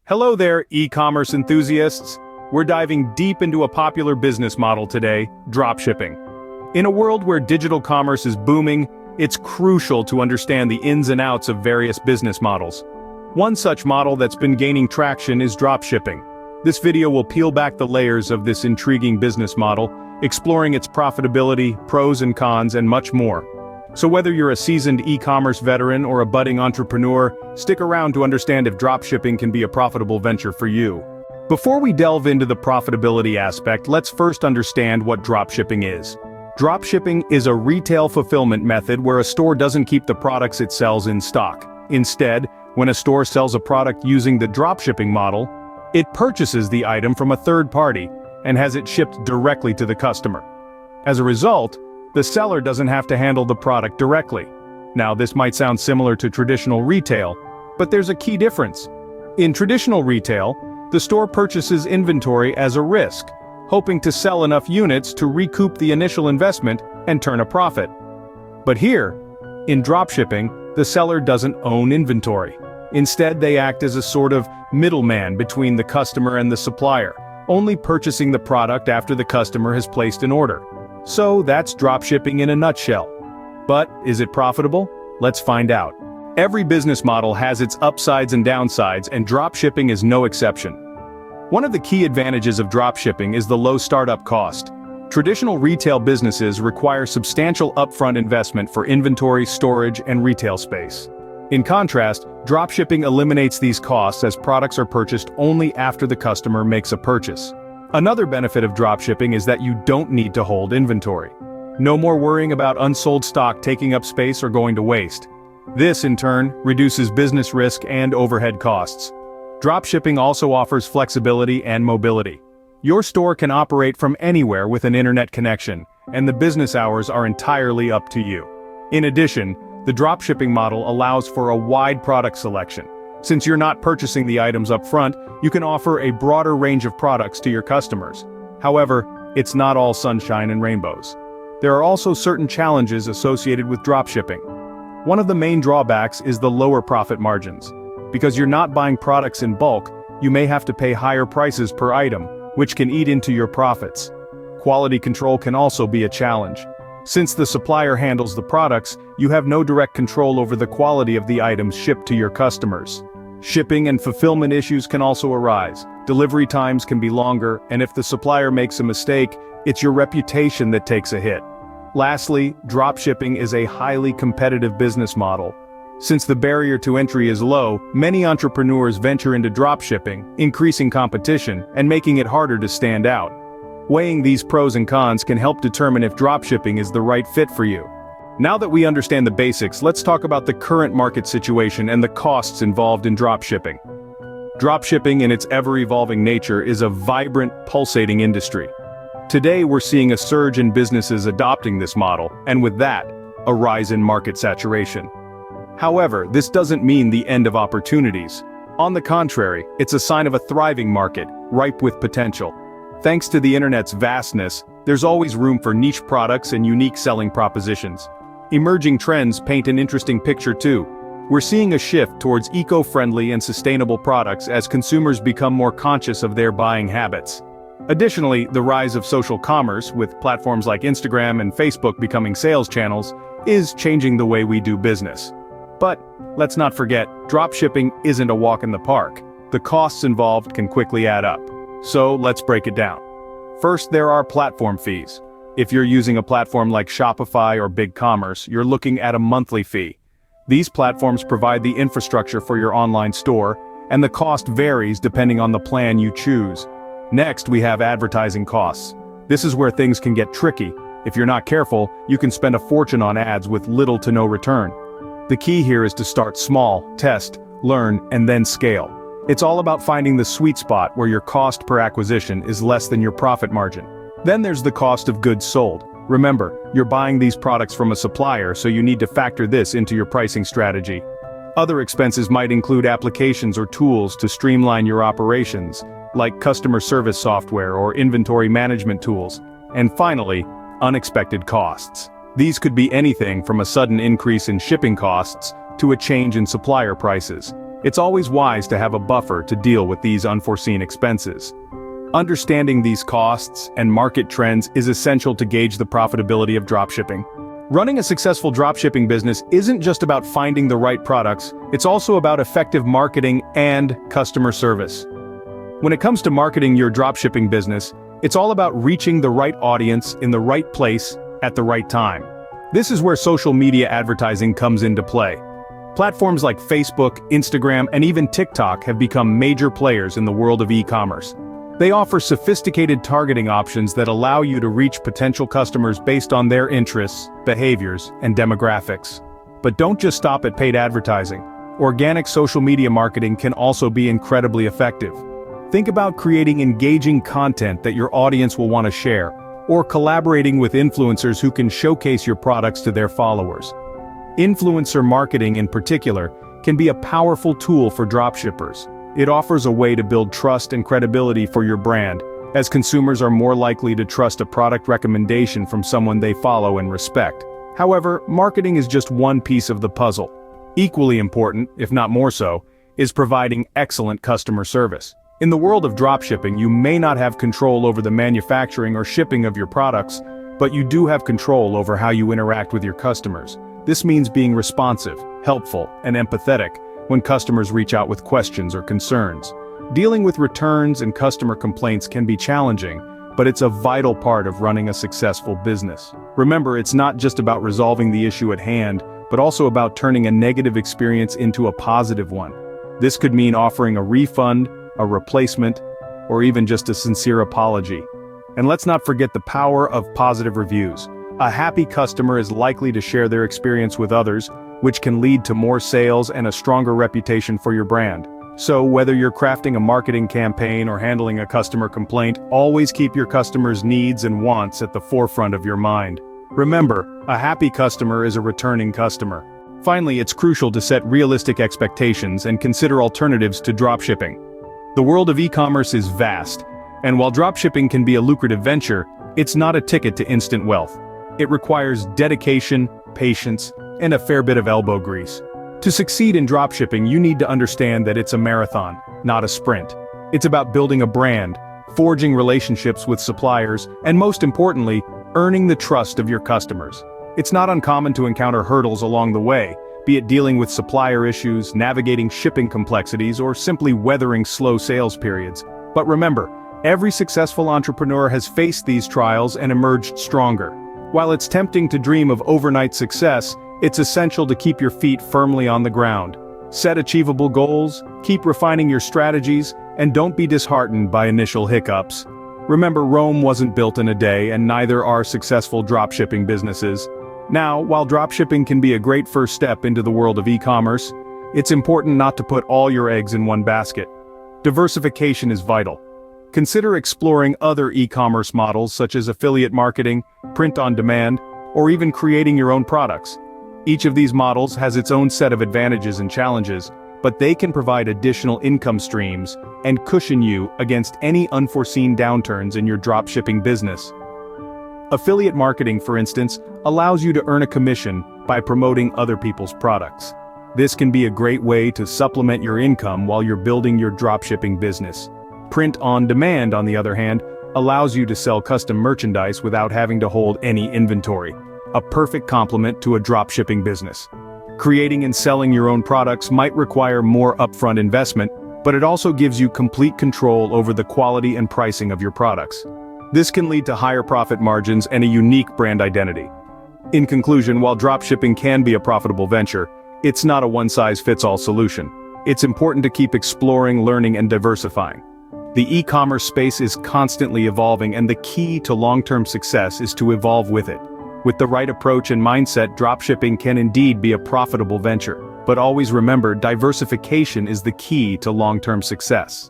Hello there, e-commerce enthusiasts. We're diving deep into a popular business model today, dropshipping. In a world where digital commerce is booming, it's crucial to understand the ins and outs of various business models. One such model that's been gaining traction is dropshipping. This video will peel back the layers of this intriguing business model, exploring its profitability, pros and cons, and much more. So whether you're a seasoned e-commerce veteran or a budding entrepreneur, stick around to understand if dropshipping can be a profitable venture for you. Before we delve into the profitability aspect, let's first understand what dropshipping is. Dropshipping is a retail fulfillment method where a store doesn't keep the products it sells in stock. Instead, when a store sells a product using the dropshipping model, it purchases the item from a third party and has it shipped directly to the customer. As a result, the seller doesn't have to handle the product directly. Now, this might sound similar to traditional retail, but there's a key difference. In traditional retail, the store purchases inventory as a risk, hoping to sell enough units to recoup the initial investment and turn a profit. But here, in dropshipping, the seller doesn't own inventory. Instead, they act as a sort of middleman between the customer and the supplier, only purchasing the product after the customer has placed an order. So that's dropshipping in a nutshell. But is it profitable? Let's find out. Every business model has its upsides and downsides, and dropshipping is no exception. One of the key advantages of dropshipping is the low startup cost. Traditional retail businesses require substantial upfront investment for inventory, storage, and retail space. In contrast, dropshipping eliminates these costs as products are purchased only after the customer makes a purchase. Another benefit of dropshipping is that you don't need to hold inventory. No more worrying about unsold stock taking up space or going to waste. This, in turn, reduces business risk and overhead costs. Dropshipping also offers flexibility and mobility. Your store can operate from anywhere with an internet connection, and the business hours are entirely up to you. In addition, the dropshipping model allows for a wide product selection. Since you're not purchasing the items up front, you can offer a broader range of products to your customers. However, it's not all sunshine and rainbows. There are also certain challenges associated with dropshipping. One of the main drawbacks is the lower profit margins. Because you're not buying products in bulk, you may have to pay higher prices per item, which can eat into your profits. Quality control can also be a challenge. Since the supplier handles the products, you have no direct control over the quality of the items shipped to your customers. Shipping and fulfillment issues can also arise. Delivery times can be longer, and if the supplier makes a mistake, it's your reputation that takes a hit. Lastly, dropshipping is a highly competitive business model. Since the barrier to entry is low, many entrepreneurs venture into dropshipping, increasing competition and making it harder to stand out. Weighing these pros and cons can help determine if dropshipping is the right fit for you. Now that we understand the basics, let's talk about the current market situation and the costs involved in dropshipping. Dropshipping, in its ever-evolving nature, is a vibrant, pulsating industry. Today we're seeing a surge in businesses adopting this model, and with that, a rise in market saturation. However, this doesn't mean the end of opportunities. On the contrary, it's a sign of a thriving market, ripe with potential. Thanks to the internet's vastness, there's always room for niche products and unique selling propositions. Emerging trends paint an interesting picture too. We're seeing a shift towards eco-friendly and sustainable products as consumers become more conscious of their buying habits. Additionally, the rise of social commerce, with platforms like Instagram and Facebook becoming sales channels, is changing the way we do business. But let's not forget, dropshipping isn't a walk in the park. The costs involved can quickly add up. So let's break it down. First, there are platform fees. If you're using a platform like Shopify or BigCommerce, you're looking at a monthly fee. These platforms provide the infrastructure for your online store, and the cost varies depending on the plan you choose. Next, we have advertising costs. This is where things can get tricky. If you're not careful, you can spend a fortune on ads with little to no return. The key here is to start small, test, learn, and then scale. It's all about finding the sweet spot where your cost per acquisition is less than your profit margin. Then there's the cost of goods sold. Remember, you're buying these products from a supplier, so you need to factor this into your pricing strategy. Other expenses might include applications or tools to streamline your operations, like customer service software or inventory management tools. And finally, unexpected costs. These could be anything from a sudden increase in shipping costs to a change in supplier prices. It's always wise to have a buffer to deal with these unforeseen expenses. Understanding these costs and market trends is essential to gauge the profitability of dropshipping. Running a successful dropshipping business isn't just about finding the right products, it's also about effective marketing and customer service. When it comes to marketing your dropshipping business, it's all about reaching the right audience in the right place at the right time. This is where social media advertising comes into play. Platforms like Facebook, Instagram, and even TikTok have become major players in the world of e-commerce. They offer sophisticated targeting options that allow you to reach potential customers based on their interests, behaviors, and demographics. But don't just stop at paid advertising. Organic social media marketing can also be incredibly effective. Think about creating engaging content that your audience will want to share, or collaborating with influencers who can showcase your products to their followers. Influencer marketing in particular can be a powerful tool for dropshippers. It offers a way to build trust and credibility for your brand, as consumers are more likely to trust a product recommendation from someone they follow and respect. However, marketing is just one piece of the puzzle. Equally important, if not more so, is providing excellent customer service. In the world of dropshipping, you may not have control over the manufacturing or shipping of your products, but you do have control over how you interact with your customers. This means being responsive, helpful, and empathetic when customers reach out with questions or concerns. Dealing with returns and customer complaints can be challenging, but it's a vital part of running a successful business. Remember, it's not just about resolving the issue at hand, but also about turning a negative experience into a positive one. This could mean offering a refund, a replacement, or even just a sincere apology. And let's not forget the power of positive reviews. A happy customer is likely to share their experience with others, which can lead to more sales and a stronger reputation for your brand. So whether you're crafting a marketing campaign or handling a customer complaint, always keep your customers' needs and wants at the forefront of your mind. Remember, a happy customer is a returning customer. Finally, it's crucial to set realistic expectations and consider alternatives to dropshipping. The world of e-commerce is vast, and while dropshipping can be a lucrative venture, it's not a ticket to instant wealth. It requires dedication, patience, and a fair bit of elbow grease. To succeed in dropshipping, you need to understand that it's a marathon, not a sprint. It's about building a brand, forging relationships with suppliers, and most importantly, earning the trust of your customers. It's not uncommon to encounter hurdles along the way, be it dealing with supplier issues, navigating shipping complexities, or simply weathering slow sales periods. But remember, every successful entrepreneur has faced these trials and emerged stronger. While it's tempting to dream of overnight success, it's essential to keep your feet firmly on the ground. Set achievable goals, keep refining your strategies, and don't be disheartened by initial hiccups. Remember, Rome wasn't built in a day, and neither are successful dropshipping businesses. Now, while dropshipping can be a great first step into the world of e-commerce, it's important not to put all your eggs in one basket. Diversification is vital. Consider exploring other e-commerce models such as affiliate marketing, print on demand, or even creating your own products. Each of these models has its own set of advantages and challenges, but they can provide additional income streams and cushion you against any unforeseen downturns in your dropshipping business. Affiliate marketing, for instance, allows you to earn a commission by promoting other people's products. This can be a great way to supplement your income while you're building your dropshipping business. Print on demand, on the other hand, allows you to sell custom merchandise without having to hold any inventory. A perfect complement to a dropshipping business. Creating and selling your own products might require more upfront investment, but it also gives you complete control over the quality and pricing of your products. This can lead to higher profit margins and a unique brand identity. In conclusion, while dropshipping can be a profitable venture, it's not a one-size-fits-all solution. It's important to keep exploring, learning, and diversifying. The e-commerce space is constantly evolving, and the key to long-term success is to evolve with it. With the right approach and mindset, dropshipping can indeed be a profitable venture. But always remember, diversification is the key to long-term success.